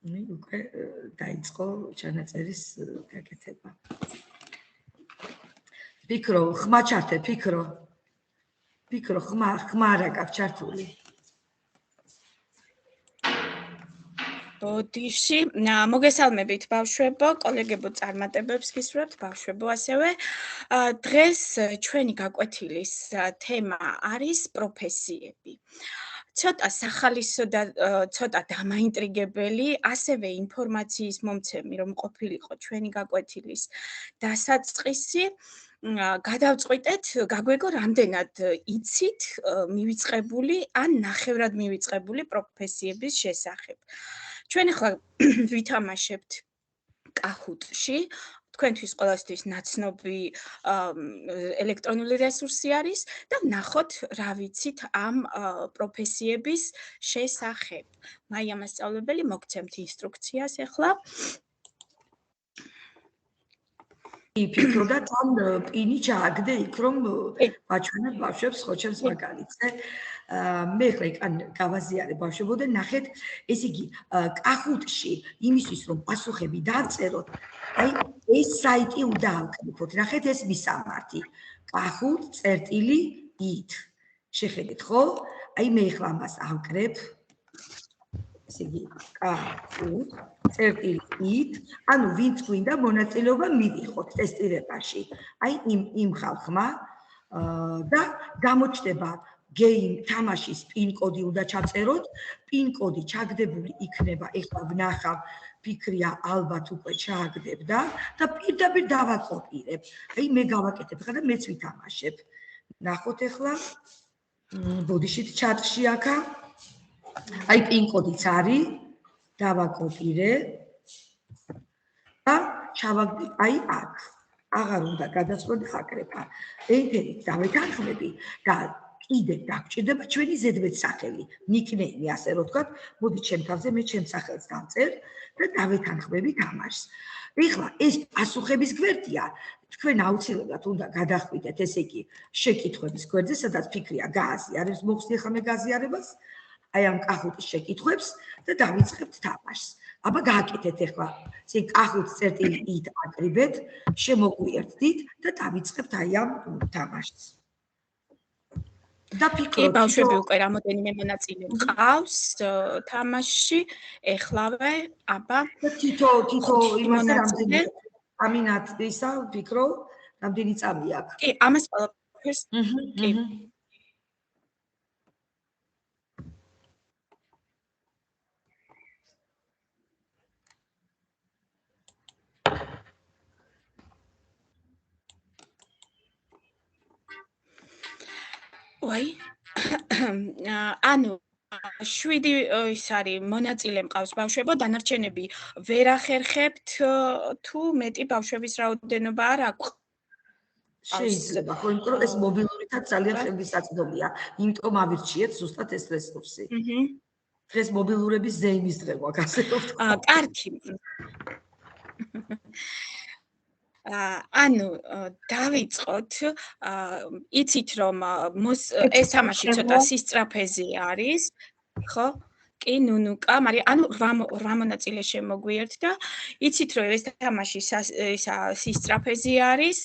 უკვე დაიწყო ჩანაწერის გაკეთება. ფიქრო, ხმა ჩართე, ფიქრო, ხმა რა გაქვს ჩართული. ბოდიში, მოგესალმებით ბავშვებო, კოლეგებო, წარმატებებს გისურვებთ ბავშვებო ასევე. დღეს ჩვენი გაკვეთილის თემა არის პროფესიები. ცოტა სახალისო და ცოტა დამაინტრიგებელი, ასევე ინფორმაციის მომცემი, რომ ყოფილიყო ჩვენი გაკვეთილის დასაწყისი. გადავწყვიტეთ, გაგვეგო რამდენად იცით მივიწყებული ან ნახევრად მივიწყებული პროფესიების შესახებ. ჩვენ ახლა ვითამაშებთ კაჰუტში, თქვენთვის ყველასთვის ნაცნობი ელექტრონული რესურსი არის და ვნახოთ რა ვიცით ამ პროფესიების შესახებ. მაია მასწავლებელი მოგცემთ ინსტრუქციას ახლა. ფიქრო და თან პინი ჩააგდე იქ რომ ვაჩვენებ ბავშვებს ხოჩებს მაგალითზე. მე ხლა იქან გავაზიარე ბავშვებო და ნახეთ, ეს იგი კაჰუტში იმისთვის რომ პასუხები დავწეროთ, აი ეს საიტი უნდა ავკრიფოთ. ნახეთ ეს მისამართი. kahoot.it. შეხედეთ ხო? აი მე ხლა ამას ავკრებ. ესე იგი kahoot.it. ანუ ვინც გვინდა მონაწილეობა მივიღოთ ტესტირებაში. აი იმ ხალხმა და გამოჩნდება game თამაშის pin კოდი უნდა ჩაწეროთ. pin კოდი ჩაგდებული იქნება, ეხლა ვნახავ ფიქრია ალბათ უკვე ჩააგდებდა და პირდაპირ დავაკოპირებ. აი მე გავაკეთებ ხა და მეც ვითამაშებ. ნახოთ ეხლა ბოდიშით ჩატში აქა. აი pin კოდიც არის, დავაკოპირე და ჩავაგდი აი აქ. აღარ უნდა გადასვლო და აკრეფა. ენტერით დავეთანხმები და კიდე დაგჭირდება ჩვენი ზედმეტ სახელი, ნიკნეიმი ასე რომ ვთქვათ, მოდი ჩემ თავზე მე ჩემ სახელს დავწერ და დავეთანხმები თამაშს. ეხლა ეს პასუხების გვერდია, თქვენ აუცილებლად უნდა გადახვიდეთ, ესე იგი შეკითხვების გვერდზე, სადაც ფიქრია გააზიარებს, მოხსნი ხა მე გაზიარებას, აი ამ კაჰუტის შეკითხვებს და დავიწყებთ თამაშს. აბა გააკეთეთ ეხლა, ესე kahoot.it აკრიბეთ, შემოგვიერთდით და დავიწყებთ აი ამ თამაშს. და ფიქრობ, ბავშვები უკვე რამოდენიმე მონაწილე ყავს თამაშში, ეხლავე, აბა თითო იმაზე რამდენი ამინათ ისა ფიქრობ, რამდენი წამი აქვს? კი, ამას ყველაფერს კი. ანუ 7 ის არის მონაწილე მყავს ბავშვებო, დანარჩენები ვერ ახერხებთ თუ მეტი ბავშვების რაოდენობა არ აქვს? შეიძლება, ხო, იმიტომ რომ ეს მობილურითაც ძალიან ხელმისაწვდომია, იმიტომ ავირჩიეთ ზუსტად ეს რესურსი. დღეს მობილურების ზეიმის დღე გვაქვს, ასე რომ ვთქვათ. კარგი. ანუ დავიწყოთ, იცით რომ ეს თამაში ცოტა სისწრაფეზე არის, ხო? კი, ნუნუკა, მაგრამ ანუ 8 მონაწილე შემოგვიერთდა. იცით რომ ეს თამაში სისწრაფეზე არის.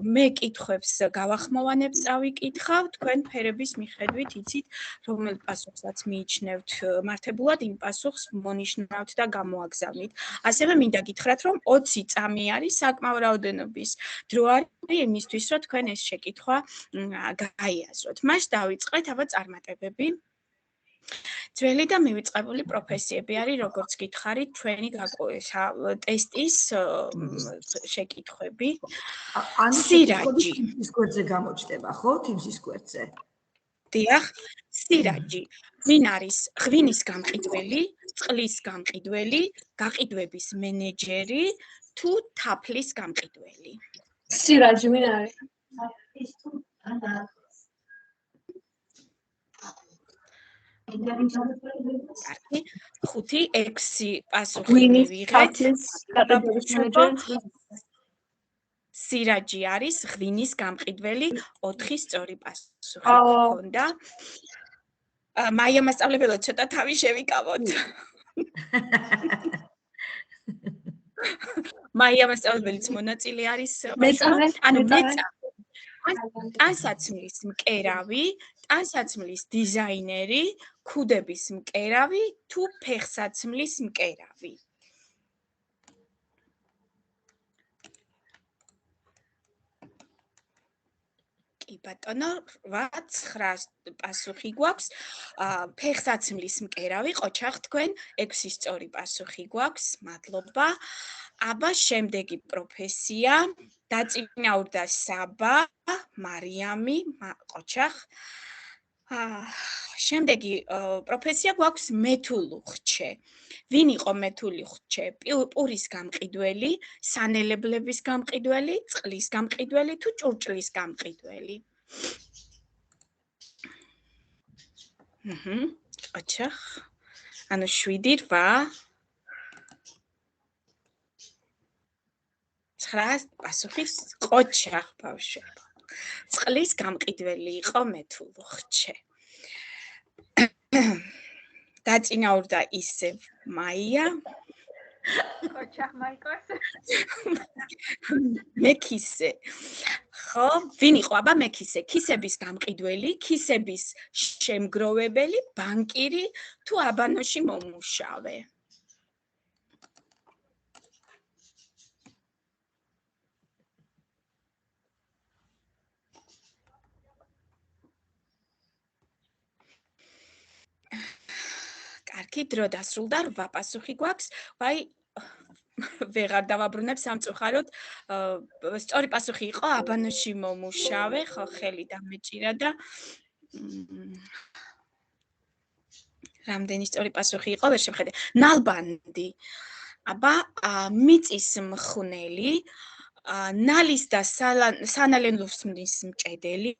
მე კითხვებს გავახმოვანებ, წავიკითხავ, თქვენ ფერების მიხედვით იცით რომელ პასუხსაც მიიჩნევთ მართებულად, იმ პასუხს მონიშნავთ და გამოაგზავნით. ასევე მინდა გითხრათ, რომ 20 წამი არის საკმაო რაოდენობის დრო არის იმისთვის, რომ თქვენ ეს შეკითხვა გაიაზროთ. მას დავიწყეთ, აბა წარმატებები. ძველი და მივიწყებული პროფესიები არის, როგორც გითხარით, ჩვენი ტესტის შეკითხვები. სირაჯი. თიმსის გვერდზე გამოჩნდება, ხო? თიმსის გვერდზე. დიახ, სირაჯი. ვინ არის ღვინის გამყიდველი, წყლის გამყიდველი, გაყიდვების მენეჯერი თუ თაფლის გამყიდველი? სირაჯი ვინ არის? კარგი, 5-6 პასუხი მივიღეთ. სირაჯი არის ღვინის გამყიდველი, 4 სწორი პასუხი ჰქონდა. მაია მასწავლებელო, ცოტა თავი შევიკავოთ. მაია მასწავლებელიც მონაწილე არის. ანუ ტანსაცმლის მკერავი, ტანსაცმლის დიზაინერი, ქუდების მკერავი თუ ფეხსაცმლის მკერავი. კი ბატონო, 8-9 პასუხი გვაქვს. ფეხსაცმლის მკერავი, ყოჩახ თქვენ, 6 სწორი პასუხი გვაქვს. მადლობა. აბა შემდეგი პროფესია, დაწინაურდა საბა, მარიამი, ყოჩახ. შემდეგი პროფესია გვაქვს მეთულუხჩე. ვინ იყო მეთულუხჩე? პურის გამყიდველი, სანელებლების გამყიდველი, წყლის გამყიდველი თუ ჭურჭლის გამყიდველი? ყოჩახ. ანუ 7-8 9 პასუხი ყოჩახ ბავშვებო. წყლის გამყიდველი იყო მეთულუხჩე. დაწინაურდა ისევ მაია. ყოჩახ მაიკოს. მეკისე. ხო, ვინ იყო აბა მეკისე? ქისების გამყიდველი, ქისების შემგროვებელი, ბანკირი თუ აბანოში მომუშავე? კარგი, დრო დასრულდა, 8 პასუხი გვაქვს. ვაი, ვეღარ დავაბრუნებ სამწუხაროდ. სწორი პასუხი იყო აბანოში მომუშავე, ხო, ხელი დამეჭირა და რამდენი სწორი პასუხი იყო, ვერ შევხედე. ნალბანდი. აბა, მიწის მხვნელი, ნალის და სანალენლოსმნის მჭედელი,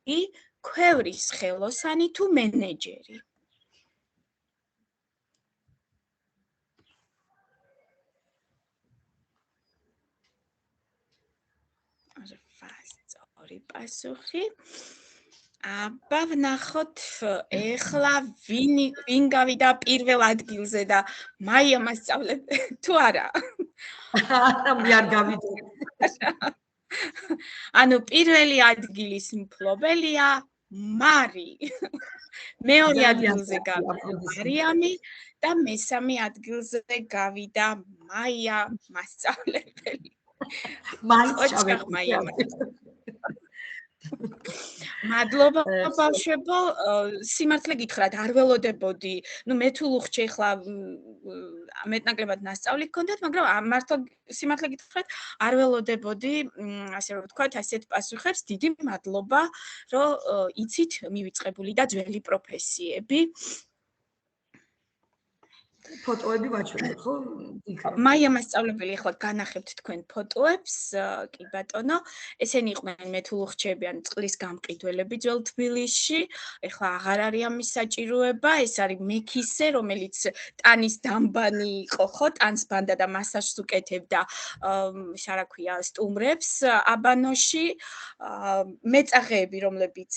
ქვევრის ხელოსანი თუ მენეჯერი? სწორი პასუხი. აბა ვნახოთ ეხლა ვინ გავიდა პირველ ადგილზე და მაია მასწავლებელი თუ არა? მე არ გავიდა. ანუ პირველი ადგილის მფლობელია მარი. მეორე ადგილზე გავიდა მარიამი და მესამე ადგილზე გავიდა მაია მასწავლებელი. მაია. მადლობა ბავშვებო, სიმართლე გითხრათ, არ ველოდებოდი, მეთულუხჩე ახლა მეტნაკლებად ნასწავლი გქონდათ, მაგრამ მართლა სიმართლე გითხრათ, არ ველოდებოდი, ასე რომ ვთქვათ, ასეთ პასუხებს. დიდი მადლობა, რომ იცით მივიწყებული და ძველი პროფესიები. ფოტოები ვაჩვენოთ, ხო? მაია მასწავლებელი, ახლა განახებთ თქვენ ფოტოებს, კი ბატონო. ესენი იყვნენ მეთულუხჩეები ან წყლის გამყიდველები ძველ თბილისში. ახლა აღარ არის ამის საჭიროება. ეს არის მეკისე, რომელიც ტანის დამბანი იყო, ხო? ტანს ბანდა და მასაჟს უკეთებდა, ის რა ქვია, სტუმრებს აბანოში. მეწაღეები, რომლებიც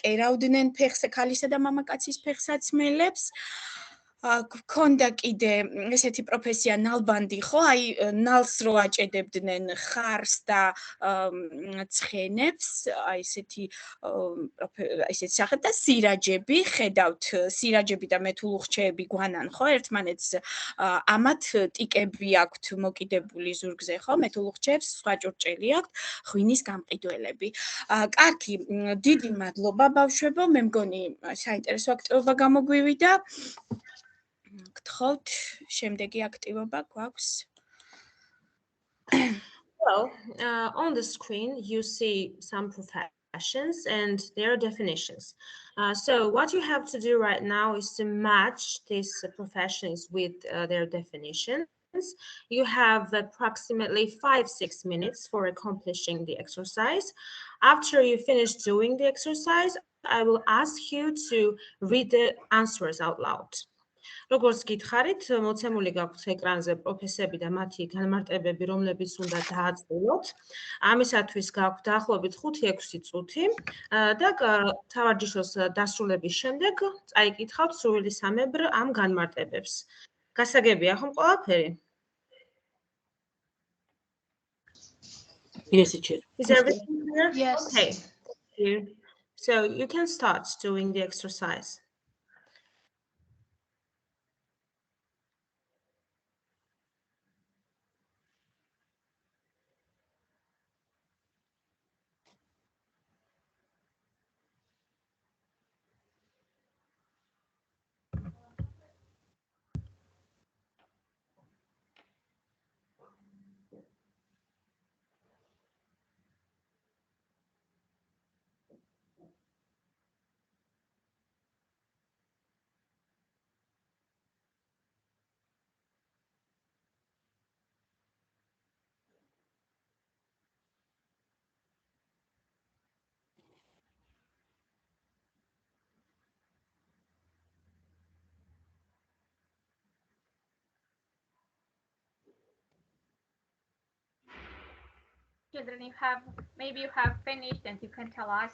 კერავდნენ ქალისა და მამაკაცის ფეხსაცმელებს. გქონდა კიდე ესეთი პროფესია ნალბანდი, ხო? აი ნალს რო აჭედებდნენ ხარს და ცხენებს, აი ესეთი სახე და სირაჯები, ხედავთ, სირაჯები და მეთულუხჩეები გვანან, ხო? ერთმანეთს ამათ ტიკები აქვთ მოკიდებული ზურგზე, ხო? მეთულუხჩეებს სხვა ჭურჭელი აქვთ, ღვინის გამყიდველები. კარგი, დიდი მადლობა ბავშვებო, მე მგონი საინტერესო აქტივობა გამოგვივიდა. გთხოვთ, შემდეგი აქტივობა გვაქვს. Well, on the screen you see some professions and their definitions. So what you have to do right now is to match these professions with their definitions. You have approximately 5-6 minutes for accomplishing the exercise. After you finish doing the exercise, I will ask you to read the answers out loud. როგორც გითხარით, მოცემული გაქვთ ეკრანზე პროფესიები და მათი განმარტებები, რომლებიც უნდა დააწილოთ. ამისათვის გაქვთ დაახლოებით 5-6 წუთი და თავარჯიშოს დასრულების შემდეგ წაიკითხავთ სრულისამებრ ამ განმარტებებს. გასაგებია ხომ ყველაფერი? Yes, teacher. Is everything clear? Yes. Okay. Thank you. So you can start doing the exercise. Children, maybe you have finished and you can tell us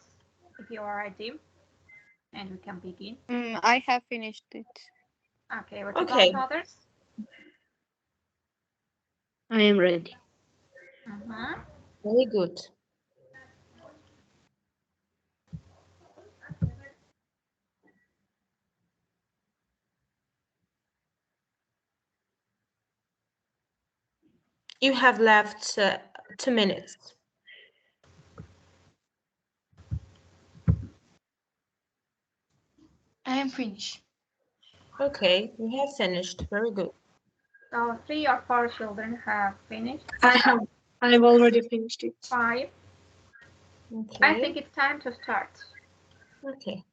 if you are ready and we can begin. I have finished it. Okay, what Okay. about others? I am ready. Very good. You have left 2 minutes. I am finished. Okay, you have finished. Very good. So 3 or 4 children have finished. I've already finished it. 5. Okay. I think it's time to start. Okay.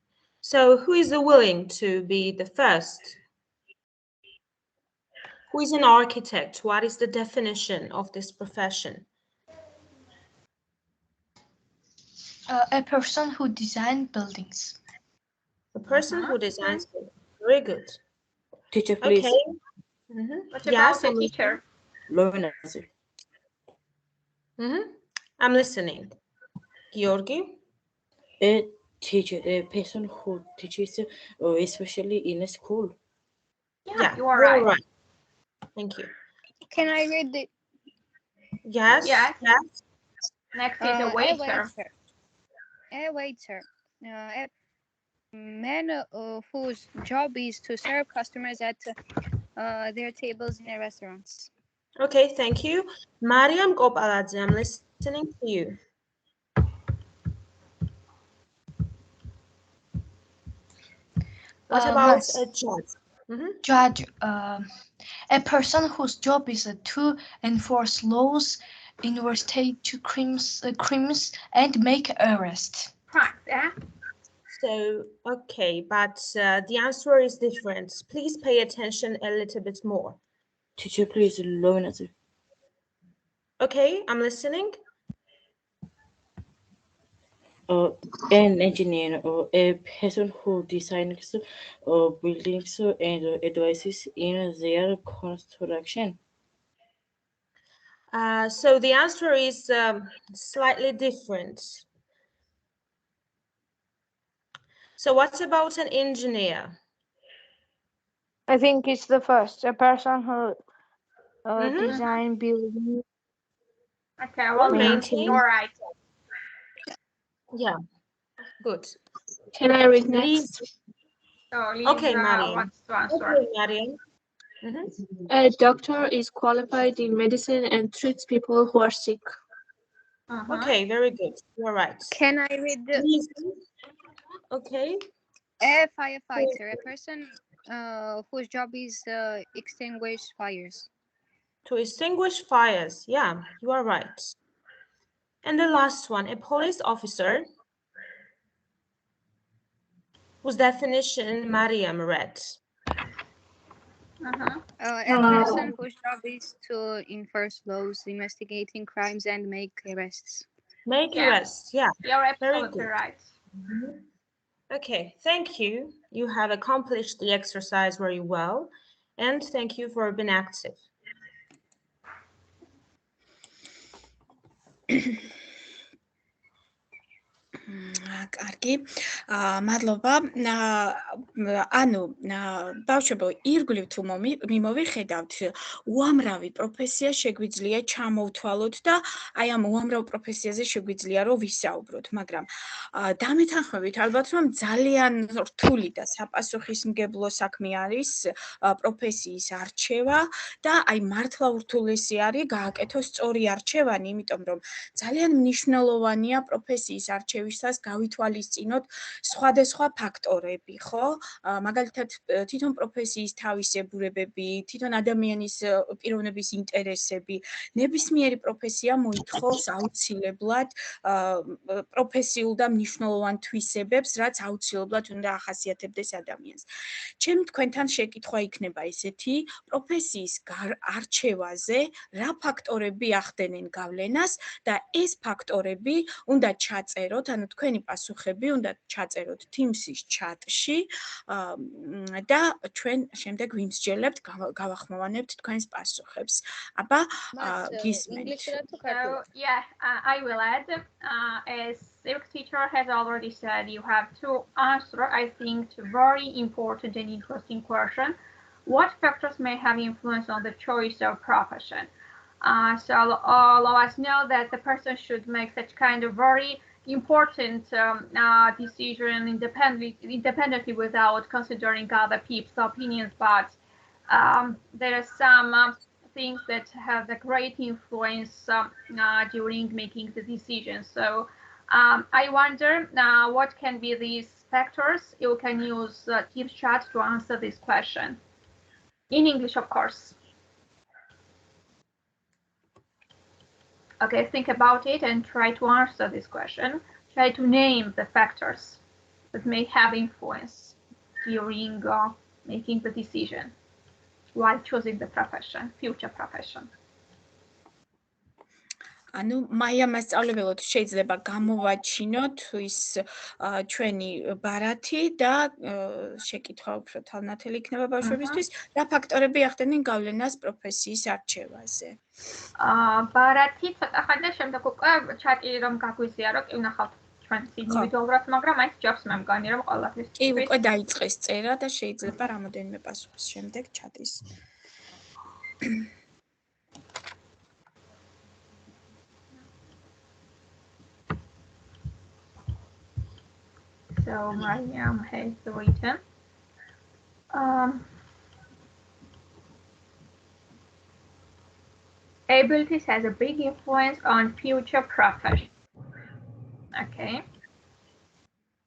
So who is willing to be the first? Who is an architect? What is the definition of this profession? A person who designs buildings. The person who designs it. Very good. Teacher, please. Okay. What Yes, about the teacher? Loan I'm listening. Georgi? A teacher, a person who teaches, especially in a school. Yeah, you are right. Thank you. Can I read it? Yes. Yes. Yes. Next is a waiter. A waiter. A man whose job is to serve customers at their tables in a restaurant. Okay, thank you. Mariam Kopaladze, I'm listening to you. What about a judge? Judge, a person whose job is to enforce laws, investigate crimes, and make arrests. Right, yeah. So, okay, but the answer is different. Please pay attention a little bit more. Teacher, please loan us. Okay, I'm listening. An engineer or a person who designs buildings and advises in their construction. So the answer is slightly different. So what about an engineer? I think it's the first, a person who design buildings. Okay, well, maintain. you're right. Yeah, good. Can I read next? So, Okay, Lisa Mariam. wants to answer. Okay, Mariam. A doctor is qualified in medicine and treats people who are sick. Okay, very good. You're right. Can I read the Okay. a firefighter, a person whose job is extinguish fires. To extinguish fires. Yeah, you are right. And the last one, a police officer, whose definition Mariam read. A person whose job is to enforce laws, investigating crimes, and make arrests. Make Yeah. arrests. Yeah. You're Very absolutely good. right. Okay, thank you. You have accomplished the exercise very well, and thank you for being active. კარგი. მადლობა. ანუ ბავშვებო, ირგვლივ თუ მიმოვიხედავთ, უამრავი პროფესია შეგვიძლია ჩამოვთვალოთ და აი ამ უამრავ პროფესიაზე შეგვიძლია რომ ვისაუბროთ, მაგრამ დამეთანხმებით ალბათ რომ ძალიან რთული და საპასუხისმგებლო საქმე არის პროფესიის არჩევა და აი მართლა ურთულესი არის გააკეთოს სწორი არჩევანი, იმიტომ რომ ძალიან მნიშვნელოვანია პროფესიის არჩევისას გავითვალისწინოთ სხვადასხვა ფაქტორები, ხო? მაგალითად, თვითონ პროფესიის თავისებურებები, თვითონ ადამიანის პიროვნების ინტერესები, ნებისმიერი პროფესია მოითხოვს აუცილებლად პროფესიულ და მნიშვნელოვან თვისებებს, რაც აუცილებლად უნდა ახასიათებდეს ადამიანს. ჩემი თქვენთან შეკითხვა იქნება ესეთი, პროფესიის არჩევაზე რა ფაქტორები ახდენენ გავლენას და ეს ფაქტორები უნდა ჩაწეროთ, ანუ თქვენი პასუხები უნდა ჩაწეროთ Teams-ის ჩატში და ჩვენ შემდეგ ვიმსჯელებთ, გავახმოვანებთ თქვენს პასუხებს. აბა, გისმენთ. So, yeah, I will add, as civics teacher has already said, you have to answer, I think, to very important and interesting question. What factors may have influence on the choice of profession? So all of us know that the person should make such kind of very important decision independently without considering other people's opinions, but there are some things that have a great influence during making the decision. So I wonder what can be these factors. You can use Teams chat to answer this question. In English, of course. Okay, think about it and try to answer this question. Try to name the factors that may have influence during making the decision while choosing the profession, future profession. ანუ მაია მასწავლებელოთ შეიძლება გამოვაჩინოთ ის ჩვენი ბარათი და შეკითხვა უფრო თალნათელი იქნება ბავშვებისთვის, რა ფაქტორები ახდენენ გავლენას პროფესიის არჩევაზე. ბარათი ცოტა ხანდა შემდეგ უკვე ჩატი რომ გაგვიზია რომ კი ვნახავთ ჩვენს ინდივიდუალურად, მაგრამ აი ჯობს მე მგონი რომ ყველაფრის კი უკვე დაიწყეს წერა და შეიძლება რამოდენიმე პასუხის შემდეგ ჩატის. So Mariam has written. Abilities has a big influence on future profession. Okay.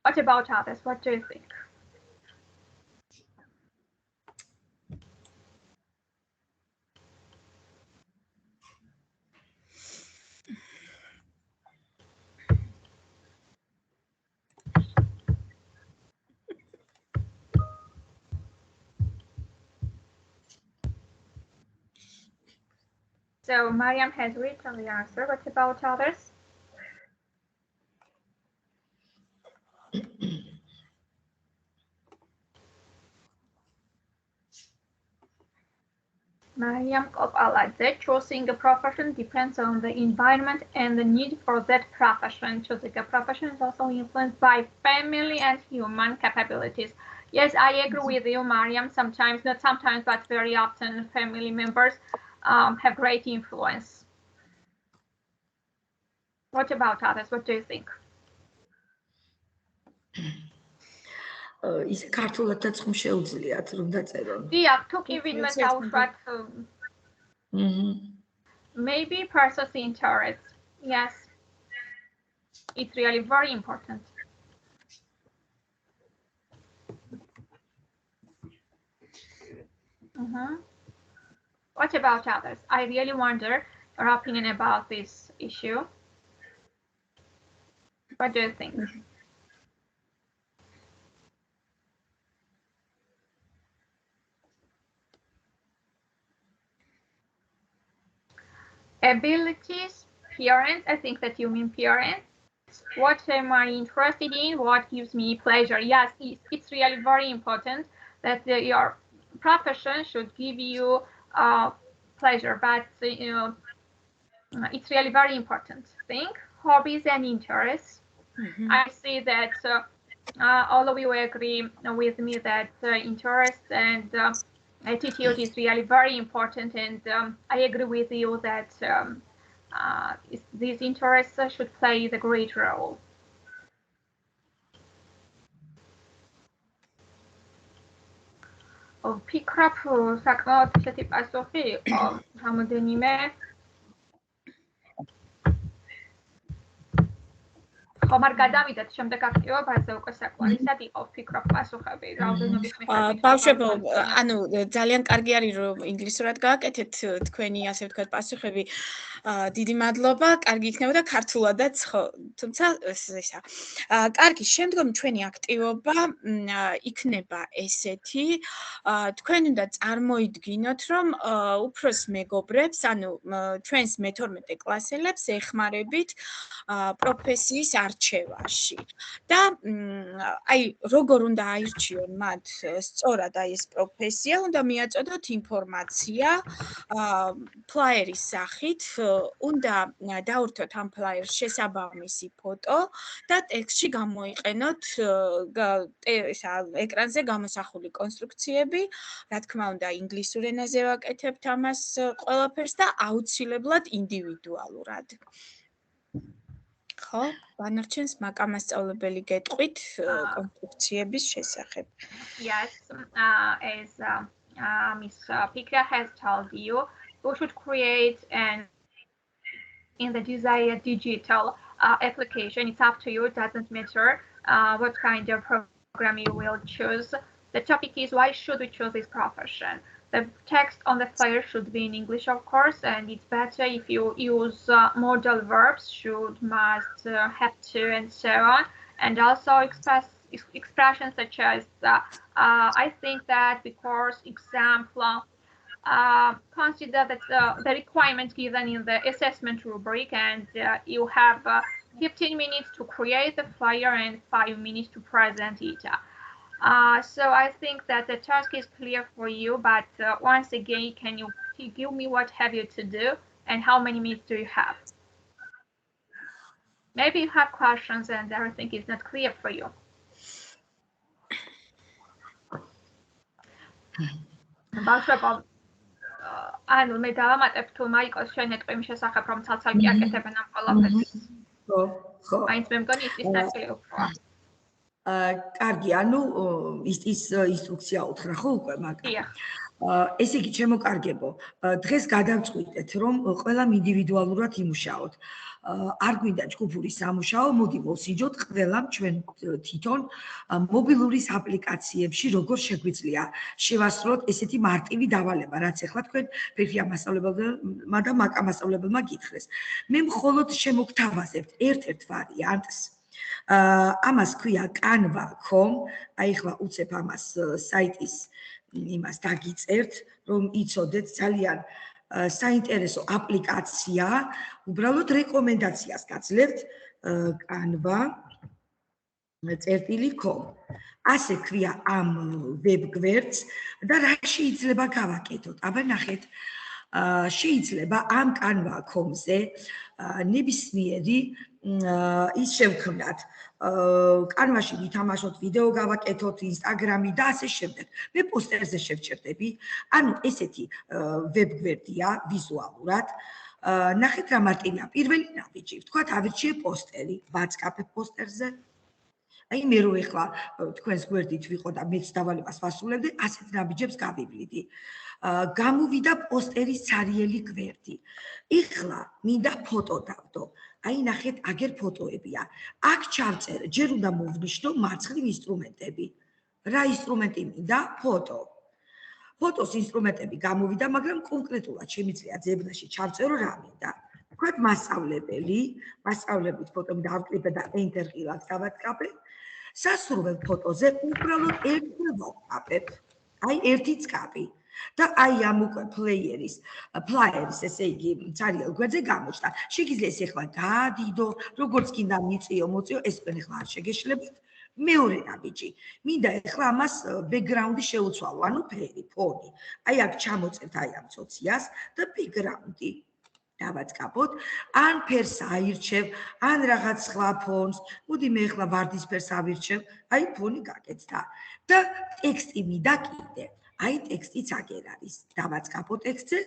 What about others? What do you think? So Mariam has written the answer. What about others? Mariam Kopaladze, choosing a profession depends on the environment and the need for that profession. Choosing a profession is also influenced by family and human capabilities. Yes, I agree with you, Mariam. Sometimes, not sometimes, but very often, family members have great influence. What about others? What do you think? ის ქართულადაც ხომ შეუძლიათ რომ დაწერონ. დიახ, თუ კი ვინმე დაუშვათ maybe person's interest. Yes. It's really very important. What about others? I really wonder your opinion about this issue. What do you think? Abilities, parents, I think that you mean parents. What am I interested in? What gives me pleasure? Yes, it's really very important that your profession should give you pleasure, but it's really very important thing. Hobbies and interests. I see that all of you agree with me that interest and attitude is really very important, and I agree with you that these interests should play the great role. ფიქრობ, საკმაოდ ისეთი პასუხი იყო, რამოდენიმე ხომ არ გადავიდეთ შემდეგ აქტივობაზე, უკვე საკმარისად იყო ფიქრობ პასუხები, რაოდენობის მიხედვით. ბავშვებო, ანუ ძალიან კარგი არის რომ ინგლისურად გააკეთეთ თქვენი ასე ვთქვათ პასუხები. დიდი მადლობა, კარგი იქნებოდა ქართულადაც, ხო, თუმცა ესა. კარგი, შემდგომ ჩვენი აქტივობა იქნება ესეთი. თქვენ უნდა წარმოიდგინოთ, რომ უფროს მეგობრებს, ანუ ჩვენს მე-12 კლასელებს ეხმარებით პროფესიის არჩევაში. და აი, როგორ უნდა აირჩიონ მათ სწორად აი ეს პროფესია, უნდა მიაწოდოთ ინფორმაცია ფლაერის სახით, უნდა დაურთოთ ამ ფლაერს შესაბამისი ფოტო და ტექსტში გამოიყენოთ ეკრანზე გამოსახული კონსტრუქციები, რა თქმა უნდა, ინგლისურ ენაზე ვაკეთებთ ამას ყველაფერს და აუცილებლად ინდივიდუალურად. ხო, ბანარჩენს მაკა მასწავლებელი გეტყვით კონსტრუქციების შესახებ. Yes, as Miss Fika has told you, we should create in the desired digital application. It's up to you. It doesn't matter what kind of program you will choose. The topic is why should we choose this profession? The text on the flyer should be in English, of course, and it's better if you use modal verbs, should, must, have to, and so on, and also expressions such as I think that, because, example. Consider that the requirements given in the assessment rubric, and you have 15 minutes to create the flyer and 5 minutes to present it. So I think that the task is clear for you, but once again, can you give me what have you to do and how many minutes do you have? Maybe you have questions and everything is not clear for you. ანუ მე დავამატებ თუ მაიკოს შენეტყვი იმ შესახებ რომ ცალ-ცალკე აკეთებენ ამ ყველაფერს. ხო. მაინც მე მგონი ის ნაწილი უფრო. კარგი, ანუ ის ინსტრუქცია უთხრა ხო უკვე მაგა. ესე იგი, შემოკარგებო, დღეს გადავწყვიტეთ რომ ყველამ ინდივიდუალურად იმუშაოთ. არ გვინდა ჯგუფური სამუშაო, მოდი მოვსინჯოთ ყველამ ჩვენ თვითონ მობილურის აპლიკაციებში როგორ შეგვიძლია შევასრულოთ ესეთი მარტივი დავალება, რაც ახლა თქვენ ფიქრია მასწავლებელმა და მაკა მასწავლებელმა გითხრეს. მე მხოლოდ შემოგთავაზებთ ერთ-ერთ ვარიანტს. ამას ქვია canva.com, აი ახლა უცებ ამას საიტის იმას დაგიწერთ, რომ იცოდეთ ძალიან საინტერესო აპლიკაცია, უბრალოდ რეკომენდაციას გაძლევთ canva.com. ასე ქვია ამ ვებგვერდს და რა შეიძლება გავაკეთოთ? აბა ნახეთ, შეიძლება ამ canva.com-ზე ნებისმიერი ის შევქმნათ. Canva-ში ვითამაშოთ, ვიდეო გავაკეთოთ, ინსტაგრამი და ასე შემდეგ. მე პოსტერზე შევჩერდები. ანუ ესეთი ვებგვერდია ვიზუალურად. ნახეთ რა მარტივია. პირველი ნაბიჯი, ვთქვათ, ავირჩიე პოსტერი, ვაწყაპებ პოსტერზე. აი მე რო ეხლა თქვენს გვერდით ვიყო და მეც დავალებას ვასრულებდი, ასეთ ნაბიჯებს გავივლიდი. გამოვიდა პოსტერის ცარიელი გვერდი. ეხლა მინდა ფოტო დავდო. აი ნახეთ, აგერ ფოტოებია. აქ ჩავწერ, ჯერ უნდა მოვნიშნო მარცხნივ ინსტრუმენტები. რა ინსტრუმენტი მინდა? ფოტო. ფოტოს ინსტრუმენტები გამოვიდა, მაგრამ კონკრეტულად შემიძლია ძებნაში ჩავწერო რა მინდა. ვთქვათ მასწავლებლით ფოტომ დავკლიპე და enter ყილად დავატკაპე. სასურველ ფოტოზე უბრალოდ ერთი ვატკაპებ. აი ერთი წკაპი. და აი ამ უკვე ფლაერის, ესე იგი, ცარიელ გვერდზე გამოჩნდა. შეგიძლია ეს ახლა გაადიდო, როგორც კიდე მოწიო, ეს თქვენ ახლა არ შეგეშლებათ. მეორე ნაბიჯი. მინდა ახლა ამას ბექგრაუნდი შეუცვალო, ანუ ფერი, ფონი. აი აქ ჩამოწერთ აი ამ ცოციას და ბექგრაუნდი. დავაწყაპოთ, ან ფერს აირჩევ, ან რაღაც სხვა ფონს, მოდი მე ახლა ვარდისფერს ავირჩევ, აი ფონი გაკეთდა. და ტექსტი მინდა კიდე. აი ტექსტიც აგერ არის. დავაწყაპო ტექსტზე,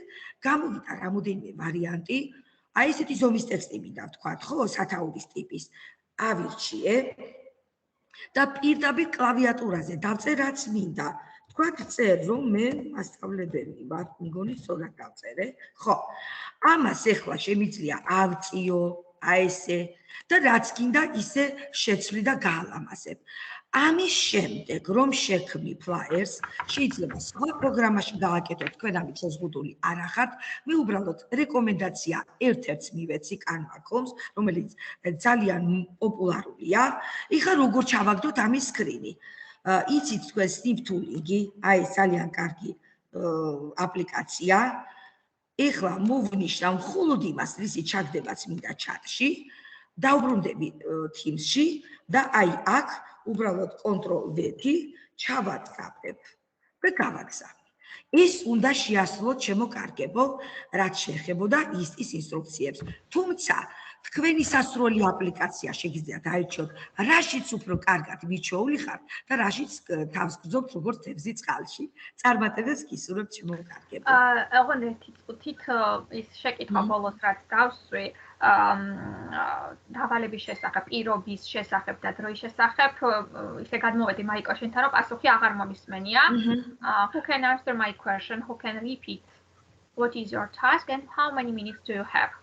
გამოვიდა რამოდენიმე ვარიანტი. აი ესეთი ზომის ტექსტი მინდა ვთქვათ, ხო, სათაურის ტიპის. ავირჩიე და პირდაპირ კლავიატურაზე დავწერ რაც მინდა. თქვათ წერ რომ მე მასწავლებელი ვარ, მგონი სწორად დავწერე. ხო. ამას ახლა შემიძლია ავწიო, აი ესე და რაც გინდა ისე შეცვლი და გაალამაზებ. ამის შემდეგ რომ შექმნი ფლაიერს, შეიძლება სხვა პროგრამაში გააკეთოთ, თქვენ ამით შეზღუდული არ ახართ. მე უბრალოდ რეკომენდაცია ერთ-ერთს მივეცი Canva.com-ს, რომელიც ძალიან პოპულარულია. ეხლა როგორ ჩავაგდოთ ამის სკრინი? იცით თქვენ Snip Tooling-ი, აი ეს ძალიან კარგი აპლიკაცია. ეხლა მოვნიშნავ მხოლოდ იმას, რისი ჩაგდებაც მინდა ჩატში, დავბრუნდები Teams-ში და აი აქ უბრალოდ Ctrl+V ჩავაწყაპებ და გავაგზავნე. ის უნდა შეასრულოთ შემოკარგებო, რაც შეეხებოდა ის ინსტრუქციებს. თუმცა თქვენი სასროლი აპლიკაცია შეგიძლიათ აირჩიოთ, რაშიც უფრო კარგად მიჩვეული ხართ და რაშიც თავს გრძობთ როგორც თევზი წყალში. წარმატებებს გისურვებთ შემოკარგებო. ოღონდ ერთი წუთით ის შეკითხვა ბოლოს რაც დავსვი, დავალების შესახებ, პირობის შესახებ და დროის შესახებ, ისე გადმოვედი მაიკო შენთან, რომ პასუხი აღარ მომისმენია. Who can answer my question? Who can repeat? What is your task and how many minutes do you have?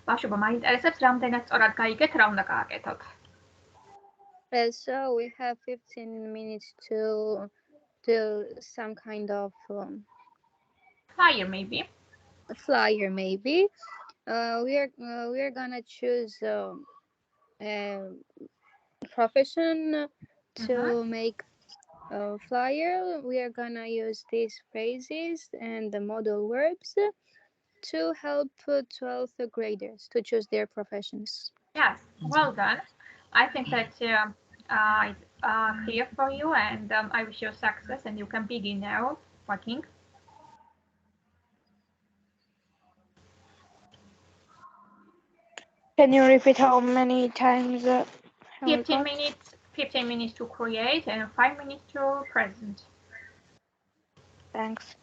ბავშვებო, მაინტერესებს რამდენად სწორად გაიგეთ, რა უნდა გააკეთოთ. So we have 15 minutes to do some kind of Flyer maybe. flyer maybe. We are gonna choose a profession to make a flyer. We are gonna use these phrases and the modal verbs to help 12th graders to choose their professions. Yes, well done. I think that it's clear for you, and I wish you success, and you can begin now working. Can you repeat how many times? 15 minutes to create and 5 minutes to present. Thanks.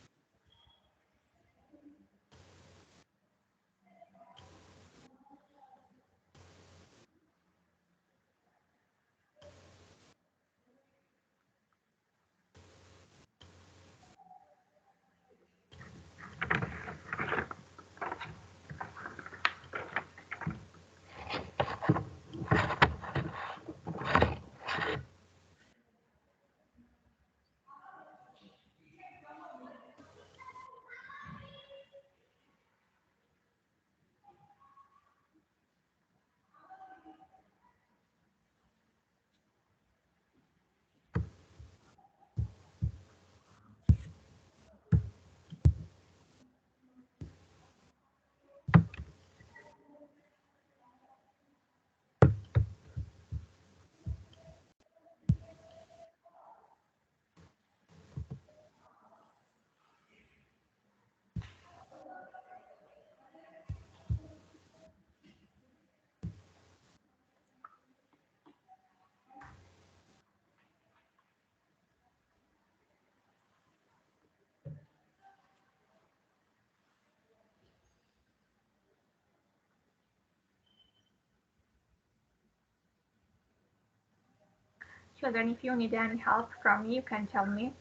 Children, if you need any help from me, you can tell me.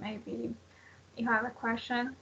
Maybe you have a question.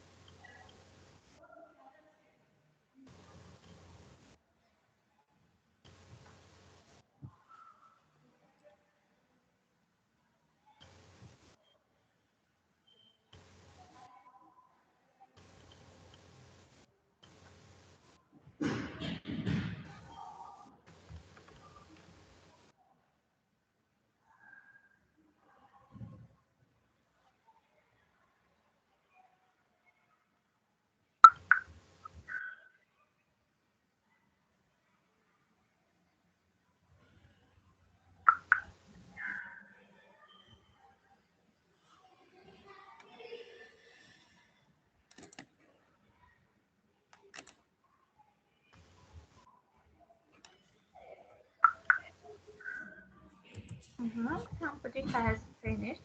Somebody has finished.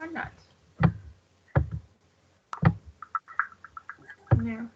Or not? No.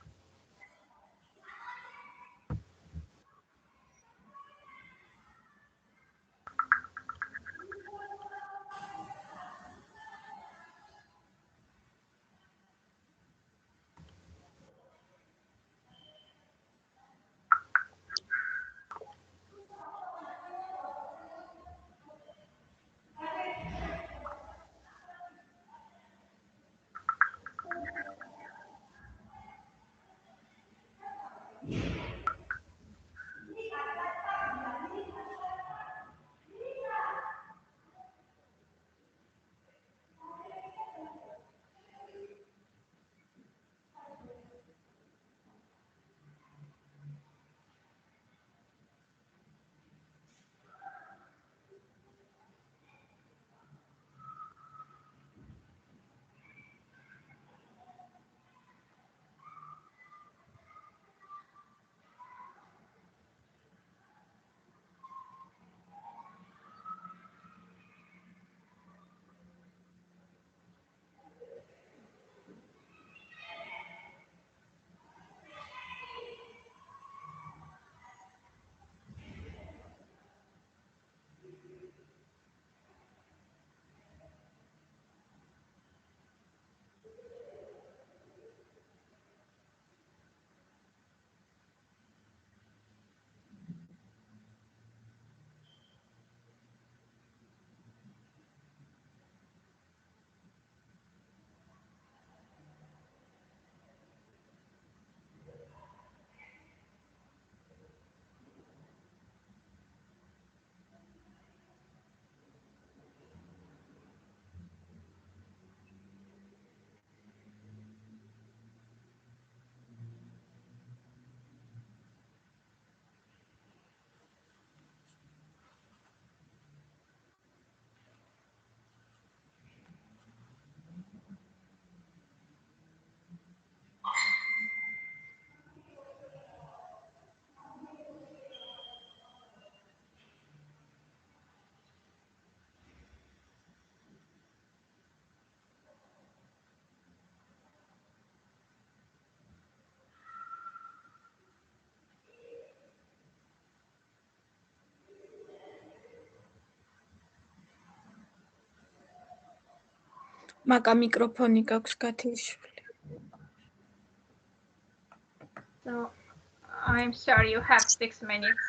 მაკა მიკროფონი გაქვს გათილშული. So I'm sorry, you have 6 minutes.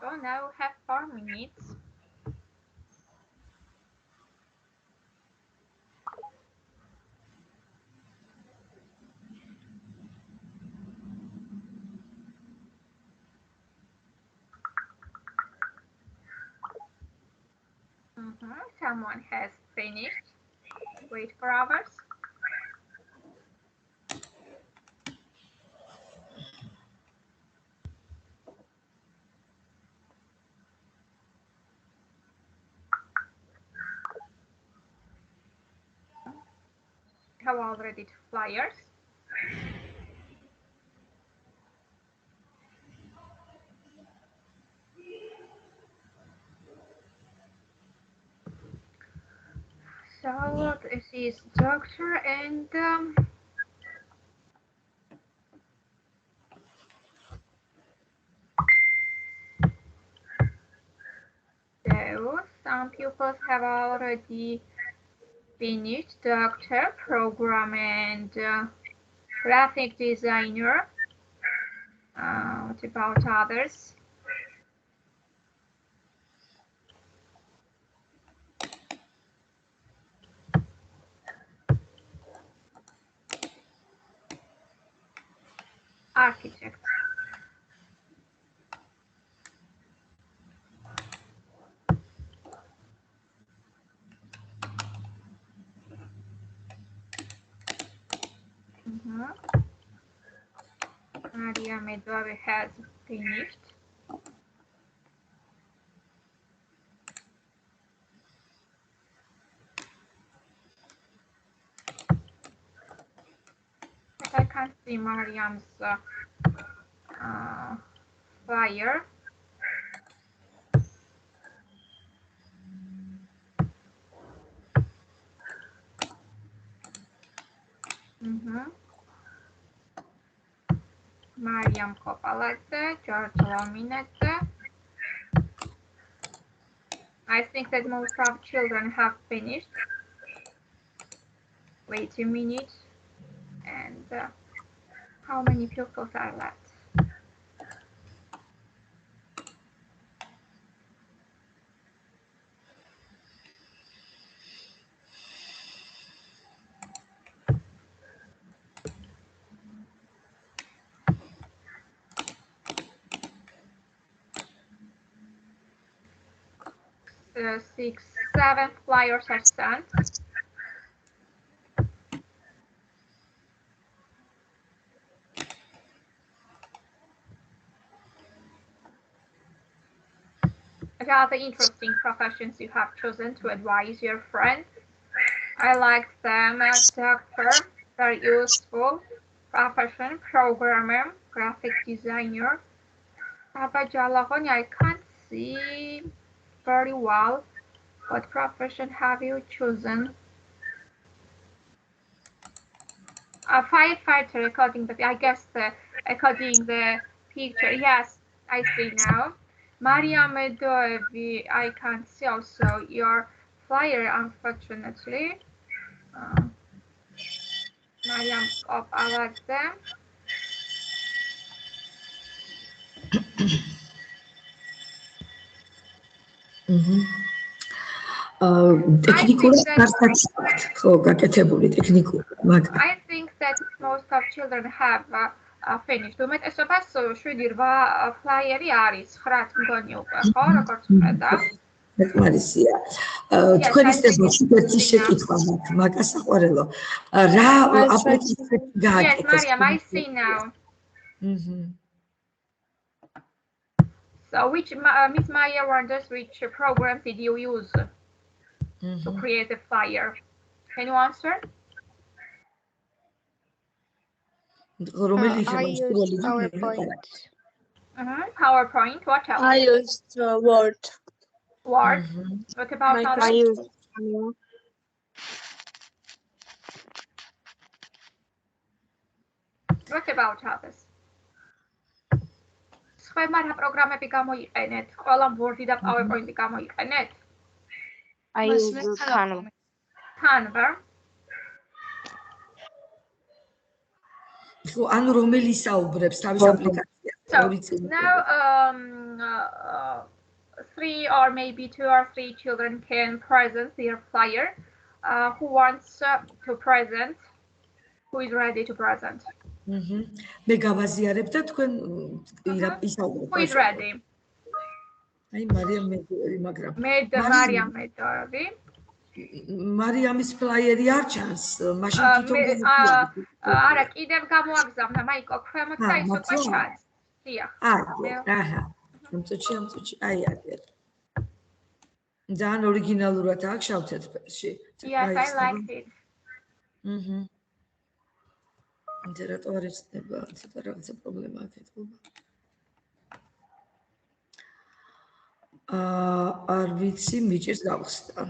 So now we have 4 minutes. Someone has finished. Wait for hours. Have already flyers. So this is doctor and so some pupils have already finished doctor, program and graphic designer. What about others? Architect. Maria Medove has finished. I can't see Mariam's flyer. Mariam Kopalete, George Lominete. I think that most of children have finished. Wait a minute. And how many pupils are left? Six, seven flyers are sent. Rather interesting professions you have chosen to advise your friends. I like them as doctor, very useful profession, programmer, graphic designer. I can't see very well. What profession have you chosen? A firefighter, according to the picture. Yes, I see now. Maria Medoevi, I can't see also your flyer, unfortunately. Mariam Kopalete. I think that most of children have finished. Flyer არის 9 მგონი უკვე, ხო, როგორც ხედავ. ეკმარისია. თქვენი სტებაში ერთი შეკითხვა მაქვს, მაკა საყვარელო. რა აპლიკაციები გააკეთეს? Yes, Mariam, I see now. So which Miss Maya wonders which program did you use to create a flyer? Can you answer? I used PowerPoint. PowerPoint. What else? I used Word. Word. What about others? I used Camera. What about others? Სხვა რა პროგრამები გამოიყენეთ? ყველა Word-ი და PowerPoint-ი გამოიყენეთ? I used Canva. Canva. ანუ რომელი საუბრებს თავის აპლიკაციას? So now 3 or maybe 2 or 3 children can present their flyer. Who wants to present? Who is ready to present? მე გავაზიარებ და თქვენ ისაუბრეთ. Who is ready? აი მარიამ მედოევი, მაგრამ Mariam Medoevi. მარიამის ფლაიერი არ ჩანს, მაშინ თვითონ არა, კიდევ გამოაგზავნა, მაიკო, ქვემოთ და ის უკვე ჩანს. დიახ. აჰა. ამწუჩი, აი აგერ. ძალიან ორიგინალურად აქვს შავ-თეთრში. Yes, I liked it. ინდა რატო არ ეცნება, ცოტა რაღაცა პრობლემა აქვს ეთქობა. არ ვიცი, მიჭირს გავხსნა.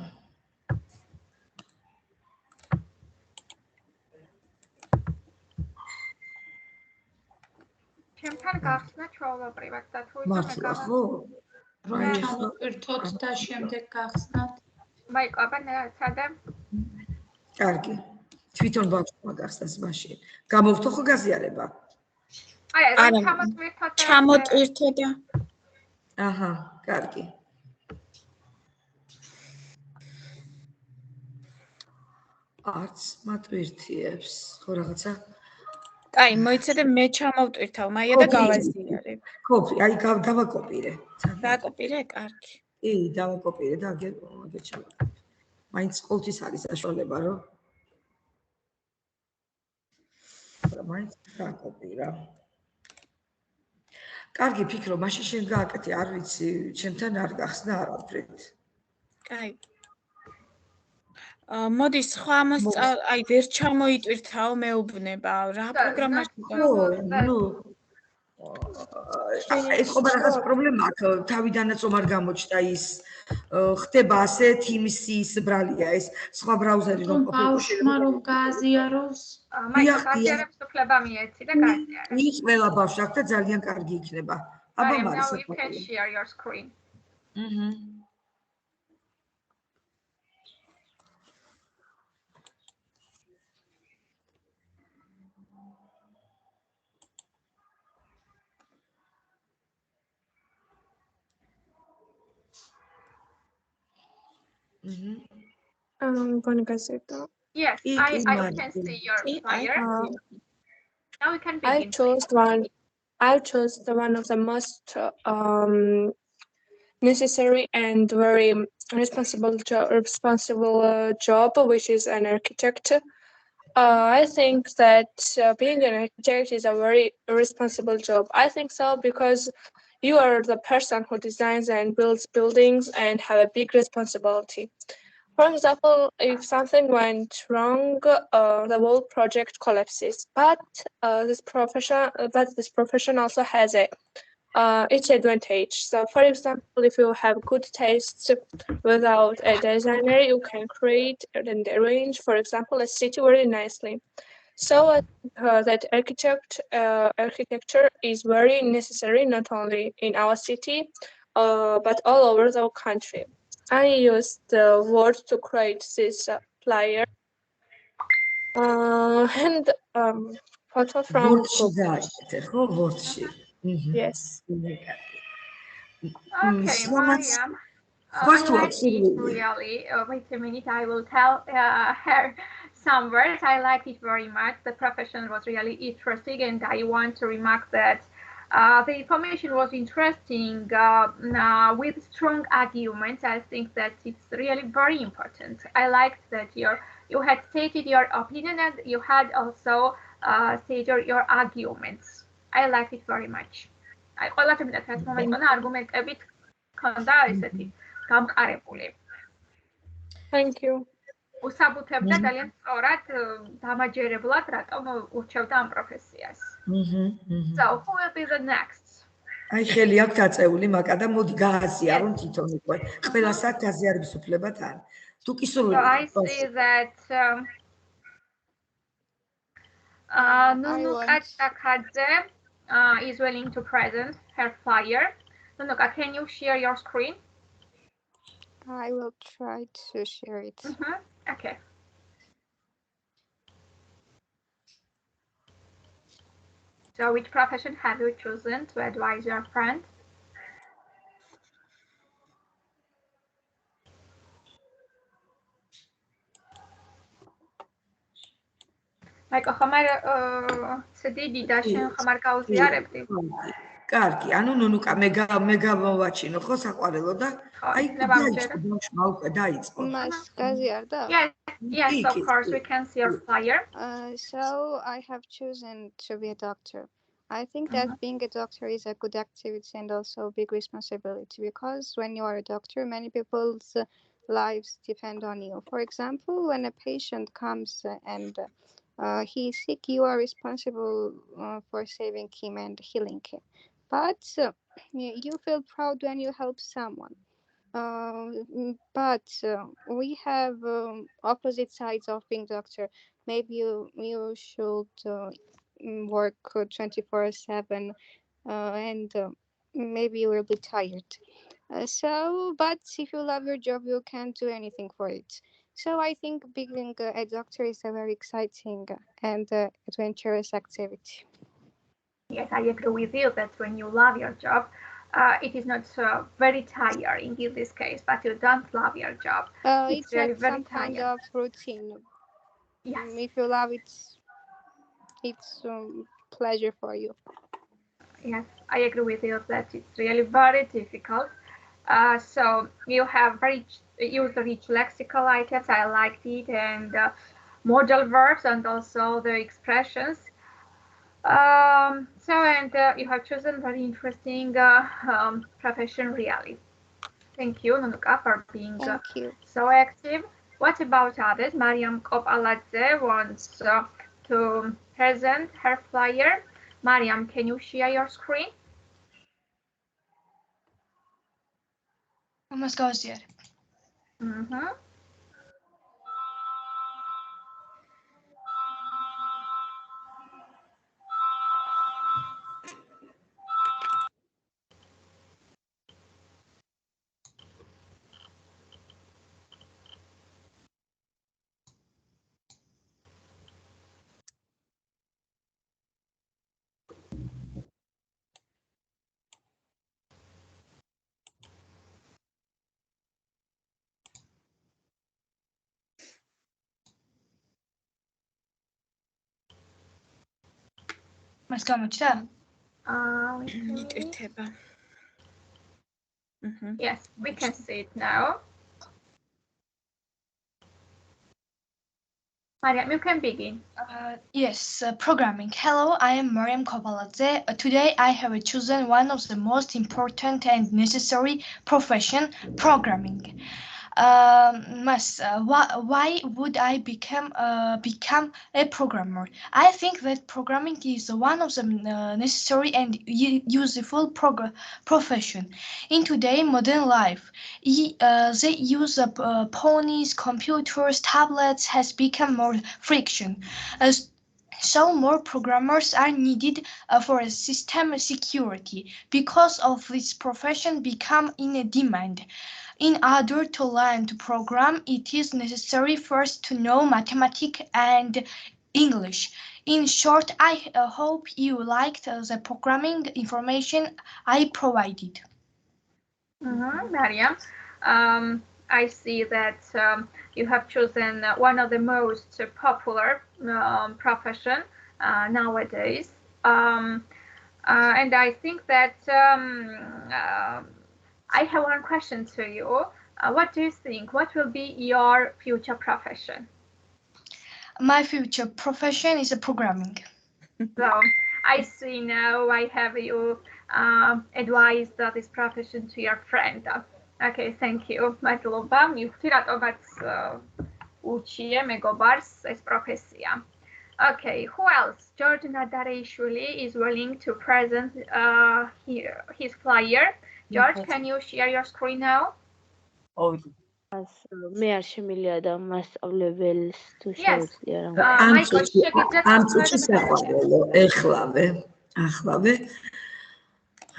ჩემთან გახსნა ჩვეულებრივად და თუ იცი მართლა ხო? ჩამოვირთოთ და შემდეგ გახსნათ. მაიკო, აბა ნაცადე. კარგი. თვითონ ბავშვმა გახსნას მაშინ. გამოვთო ხო გაზიარება? აი, ჩამოტვირთო და აჰა, კარგი. არც მატვირთიებს, ხო რაღაცა? აი, მოიცადე მე ჩამოვტვირთავ, მაია და გავაზიარე. კოპი, აი დავაკოპირე. დააკოპირე, კარგი. კი, დავაკოპირე და აგერ ჩავაკopირე. მაინც ყოველთვის არის საშუალება, რომ მაინც დააკოპირა. კარგი ფიქრო, მაშინ შენ გააკეთე, არ ვიცი, ჩემთან არ გახსნა არაფრით. კაი. მოდი სხვა აი ვერ ჩამოიტვირთაო მეუბნება რა პროგრამაში ეს ხო რაღაც პრობლემა აქვს თავიდანაც რომ არ გამოჩნდა ის ხდება ასეთ იმის ბრალია ეს სხვა ბრაუზერი რომ ბავშვმა რომ გააზიაროს მაგაზიარებს უფლება მიეცი და გააზიარებს ის ყველა ბავშვს აქვს და ძალიან კარგი იქნება აბა მაგრამ you can share your screen I'm gonna go sit down. Yes, I can see your flyer. Now we can begin. I chose the one of the most necessary and very responsible job, which is an architect. I think that being an architect is a very responsible job. I think so because you are the person who designs and builds buildings and have a big responsibility. For example, if something went wrong, the whole project collapses. But this profession also has its advantage. So, for example, if you have good taste without a designer, you can create and arrange, for example, a city very nicely. So that architecture is very necessary not only in our city, but all over the country. I used the Word to create this flyer and photo from Google. Yes. Okay, Mariam. Really, wait a minute, I will tell her some words. I liked it very much. The profession was really interesting, and I want to remark that the information was interesting with strong arguments. I think that it's really very important. I liked that you had stated your opinion and you had also stated your arguments. I liked it very much. I like that at moment on argument a bit Thank you. უსაბუთებდა ძალიან სწორად დამაჯერებლად რატომ ურჩევდა ამ პროფესიას. So who will be the next? აი ხელი აქვს გაწეული მაკა და მოდი გააზიარონ თვითონ უკვე. ყველას აქვს გაზიარების უფლება თან. თუ კი სულ So I see that Nunuka Chakadze is willing to present her flyer. Nunuka, can you share your screen? I will try to share it. Okay. So which profession have you chosen to advise your friend? Like, ხამარ ცდიდი და შენ ხამარ გაუზიარებდი? კარგი, ანუ ნუნუკა მე გამოვაჩინო ხო საყვარელო და აი დაიწყო. მას გაზიარდა? Yes, of course, we can see your flyer. So I have chosen to be a doctor. I think that being a doctor is a good activity and also a big responsibility because when you are a doctor, many people's lives depend on you. For example, when a patient comes and he is sick, you are responsible for saving him and healing him. But you feel proud when you help someone. But we have opposite sides of being doctor. Maybe you should work 24/7 and maybe you will be tired. But if you love your job, you can't do anything for it. So I think being a doctor is a very exciting and adventurous activity. Yes, I agree with you that when you love your job, it is not very tiring in this case, but you don't love your job. It's really like some kind of routine. Yes. If you love it, it's pleasure for you. Yes, I agree with you that it's really very difficult. So you have very user-rich lexical items. I liked it, and modal verbs and also the expressions. You have chosen very interesting profession, really. Thank you, Nunuka, for being so active. What about others? Mariam Kopaladze wants to present her flyer. Mariam, can you share your screen? Almost goes yet. Mas გამოჩნდა? Yes, we can see it now. Mariam, you can begin. Yes, programming. Hello, I am Mariam Kopaladze. Today I have chosen one of the most important and necessary profession, programming. Why would I become a programmer? I think that programming is one of the necessary and useful profession in today's modern life. The use of ponies, computers, tablets has become more friction. So more programmers are needed for system security. Because of this profession become in demand. In order to learn to program, it is necessary first to know mathematics and English. In short, I hope you liked the programming information I provided. Mariam, I see that you have chosen one of the most popular profession nowadays. And I think that I have one question to you. What do you think? What will be your future profession? My future profession is programming. So I see now I have you advised this profession to your friend. Okay, thank you. მადლობა. მივხვდი რატომაც უჩიე მეგობარს ეს პროფესია. Okay, who else? George Nadarishvili is willing to present his flyer. George, can you share your screen now? მე არ შემიძლია და მასწავლებელს თუ შეუძლია რა. ამ წუთში საყვარელო ახლავე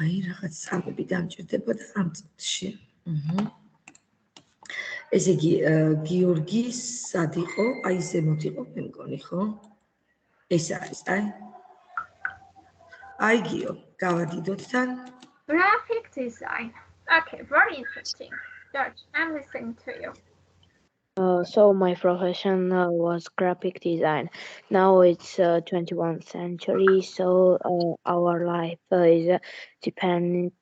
აი რაღაც სამები დამჭირდება და ამ წუთში. ესე იგი გიორგი სად იყო? აი ზემოთ იყო მე მგონი, ხო? ეს არის, აი გიო, გავადიდოთ თან. Graphic design. Okay, very interesting. George, I'm listening to you. So my profession was graphic design. Now it's 21st century, so our life is dependent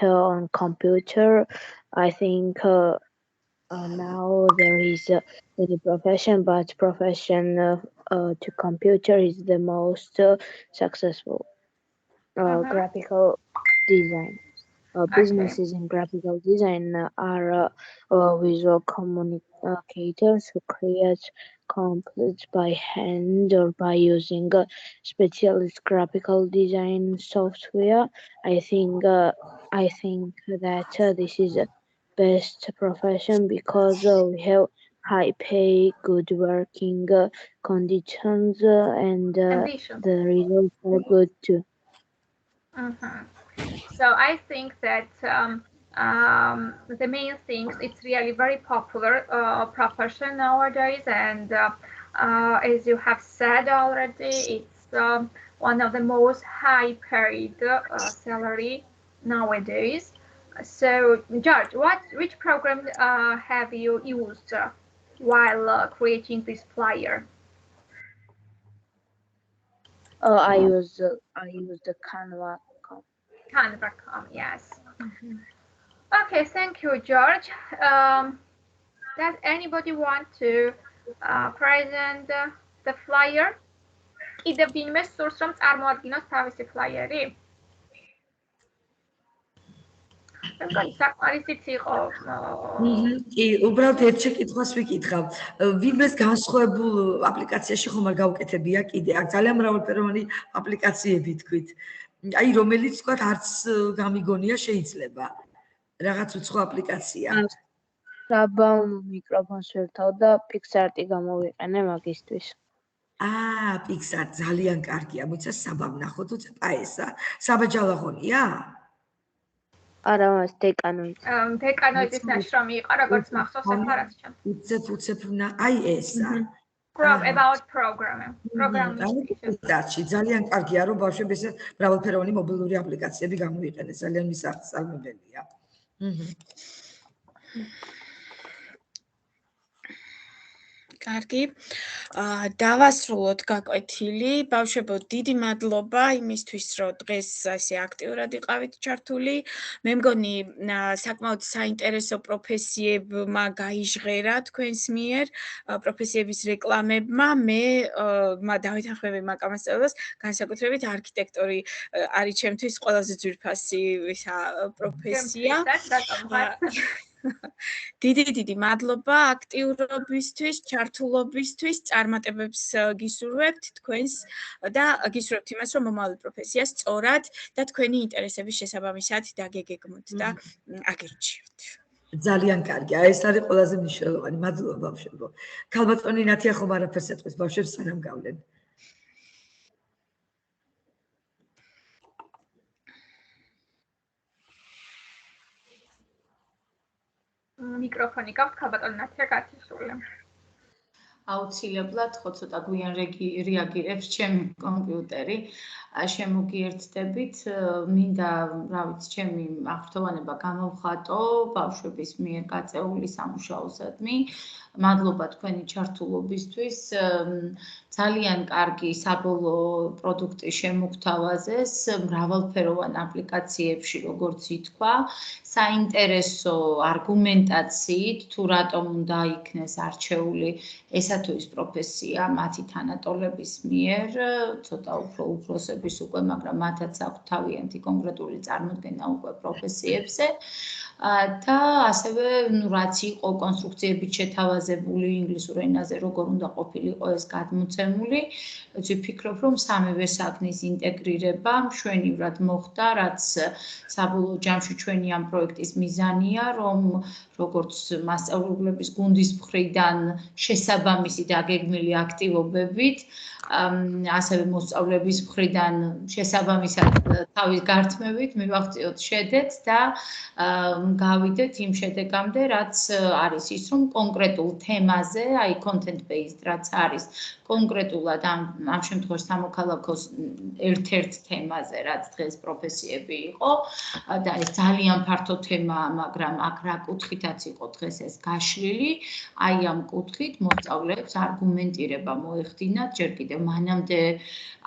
on computer. I think now there is the profession, but profession to computer is the most successful. Graphical design. Businesses in graphical design are visual communicators who create content by hand or by using specialist graphical design software. I think that this is the best profession because we have high pay, good working conditions, and the results are good too. So I think that the main things, it's really very popular profession nowadays, and as you have said already, it's one of the most high paid salary nowadays. So George, which program have you used while creating this flyer? I use the Canva. Canva.com, yes. Okay, thank you, George. Does anybody want to present the flyer? Კიდევ ვინმე სურს რომ წარმოადგინოს თავისი ფლაიერი? მეგონი საკმარისიც იყო. კი, უბრალოდ ერთ შეკითხვას ვიკითხავ. ვინმეს განსხვავებულ აპლიკაციაში ხომ არ გაუკეთებია კიდე? აქ ძალიან მრავალფეროვანი აპლიკაციები თქვით. აი, რომელიც თქვათ არც გამიგონია შეიძლება. რაღაც უცხო აპლიკაცია. საბამ მიკროფონს ვერთავ და პიქსარტი გამოვიყენე მაგისთვის. პიქსარტ ძალიან კარგია, მოიცა საბამ ნახოთ უცებ ესა. საბაჯალაღონია? არა, მას დეკანოიც. დეკანოიძის ნაშრომი იყო, როგორც მახსოვს სეპარატჩა. უცებ აი ესა. About programming. პროგრამაში ძალიან კარგია, რომ ბავშვები ესე მრავალფეროვანი მობილური აპლიკაციები გამოიყენეს, ძალიან მისაღწევებელია. კარგი. დავასრულოთ გაკვეთილი. ბავშვებო, დიდი მადლობა იმისთვის, რომ დღეს ასე აქტიურად იყავით ჩართული. მე მგონი საკმაოდ საინტერესო პროფესიებმა გაიჟღერა თქვენს მიერ, პროფესიების რეკლამებმა. მე დავეთანხმები მაკა მასწავლებლებს, განსაკუთრებით არქიტექტორი არის ჩემთვის ყველაზე ძვირფასი პროფესია. დიდი მადლობა აქტიურობისთვის, ჩართულობისთვის, წარმატებებს გისურვებთ თქვენს და გისურვებთ იმას, რომ მომავალ პროფესიას სწორად და თქვენი ინტერესების შესაბამისად დაგეგმოთ და აგირჩიოთ. ძალიან კარგი. ეს არის ყველაზე მნიშვნელოვანი. მადლობა ბავშვებო. ქალბატონი ნათია ხომ არაფერს ეტყვის ბავშვებს სანამ გავლენ. მიკროფონი გაქვთ, ქალბატონი ნათია გათისული. აუცილებლად ხო ცოტა გვიან რეაგირებს ჩემი კომპიუტერი. შემოგიერთდებით, მინდა, რა ვიცი, ჩემი აღფრთოვანება გამოვხატო ბავშვების მიერ გაწეული სამუშაოსადმი. მადლობა თქვენი ჩართულობისთვის. ძალიან კარგი საბოლოო პროდუქტი შემოგთავაზეს მრავალფეროვან აპლიკაციებში, როგორც ითქვა, საინტერესო არგუმენტაციით, თუ რატომ უნდა იქნეს არჩეული ესა თუ ის პროფესია მათი თანატოლების მიერ, ცოტა უფრო უფროსების უკვე, მაგრამ მათაც აქვთ თავიანთი კონკრეტული წარმოდგენა უკვე პროფესიებზე. და ასევე, რაც იყო კონსტრუქციებით შეთავაზებული ინგლისურ ენაზე, როგორ უნდა ყოფილიყო ეს გადმოცემული, ვფიქრობ, რომ სამივე საქმის ინტეგრირება მშვენივრად მოხდა, რაც საბოლოო ჯამში ჩვენი ამ პროექტის მიზანია, რომ როგორც მასწავლებლების გუნდის მხრიდან შესაბამისი დაგეგმილი აქტივობებით, ასევე მოსწავლების მხრიდან შესაბამისად თავის გართმევით მივაღწიოთ შედეგს და გავიდეთ იმ შედეგამდე, რაც არის ის, რომ კონკრეტულ თემაზე, აი content based, რაც არის კონკრეტულად ამ შემთხვევაში სამოქალაქოს ერთ-ერთ თემაზე, რაც დღეს პროფესიები იყო და ეს ძალიან ფართო თემაა, მაგრამ აქ რა კუთხით რითაც იყო დღეს ეს გაშლილი, აი ამ კუთხით მოსწავლეებს არგუმენტირება მოეხდინათ, ჯერ კიდევ მანამდე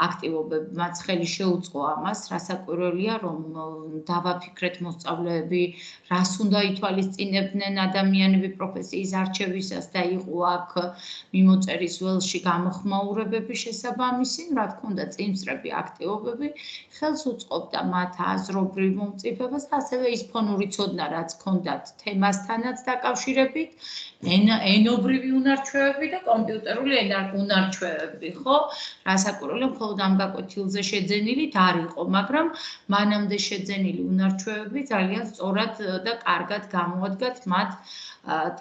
აქტივობებმაც ხელი შეუწყო ამას, რასაკვირველია, რომ დავაფიქრეთ მოსწავლეები, რას უნდა ითვალისწინებდნენ ადამიანები პროფესიის არჩევისას და იყო აქ მიმოწერის ველში გამოხმაურებები შესაბამისი, რა თქმა უნდა, წინსწრები აქტივობები ხელს უწყობდა მათ აზრობრივ მომწიფებას, ასევე ის ფონური ცოდნა, რაც ჰქონდათ თემასთანაც დაკავშირებით, ენობრივი უნარჩვევები და კომპიუტერული უნარჩვევები, ხო? რასაკვირველია, მხოლოდ ამ გაკვეთილზე შეძენილით არ იყო, მაგრამ მანამდე შეძენილი უნარჩვევები ძალიან სწორად და კარგად გამოადგათ მათ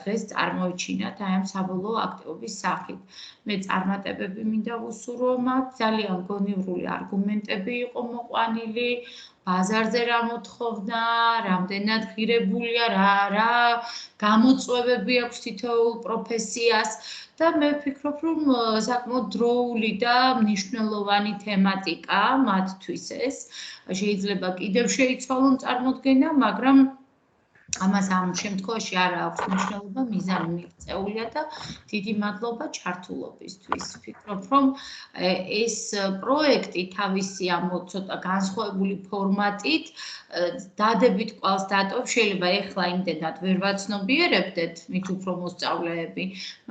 დღეს წარმოიჩინათ აი ამ საბოლოო აქტივობის სახით. მე წარმატებები მინდა ვუსურვო მათ, ძალიან გონივრული არგუმენტები იყო მოყვანილი, ბაზარზე რა მოთხოვნა, რამდენად ღირებულია, რა გამოწვევები აქვს თითოეულ პროფესიას და მე ვფიქრობ, რომ საკმაოდ დროული და მნიშვნელოვანი თემატიკა მათთვის ეს. შეიძლება კიდევ შეიცვალონ წარმოდგენა, მაგრამ ამას ამ შემთხვევაში არ აქვს მნიშვნელობა, მიზანი მიღწეულია და დიდი მადლობა ჩართულობისთვის. ვფიქრობ, რომ ეს პროექტი თავისი ამ ცოტა განსხვავებული ფორმატით დადებით კვალს დატოვებს, შეიძლება ეხლა იმდენად ვერ ვაცნობიერებდეთ მით უფრო მოსწავლეები,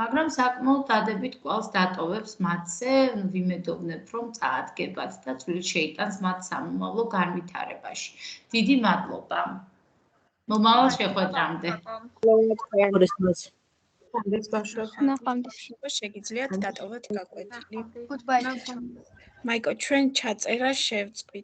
მაგრამ საკმაოდ დადებით კვალს დატოვებს მათზე, ვიმედოვნებ, რომ წაადგებათ და წვლილი შეიტანს მათ სამომავლო განვითარებაში. დიდი მადლობა. მომავალ შეხვედრამდე. შეგიძლიათ დატოვოთ გაკვეთილი. მაიკო, ჩვენ ჩაწერა შევწყვით.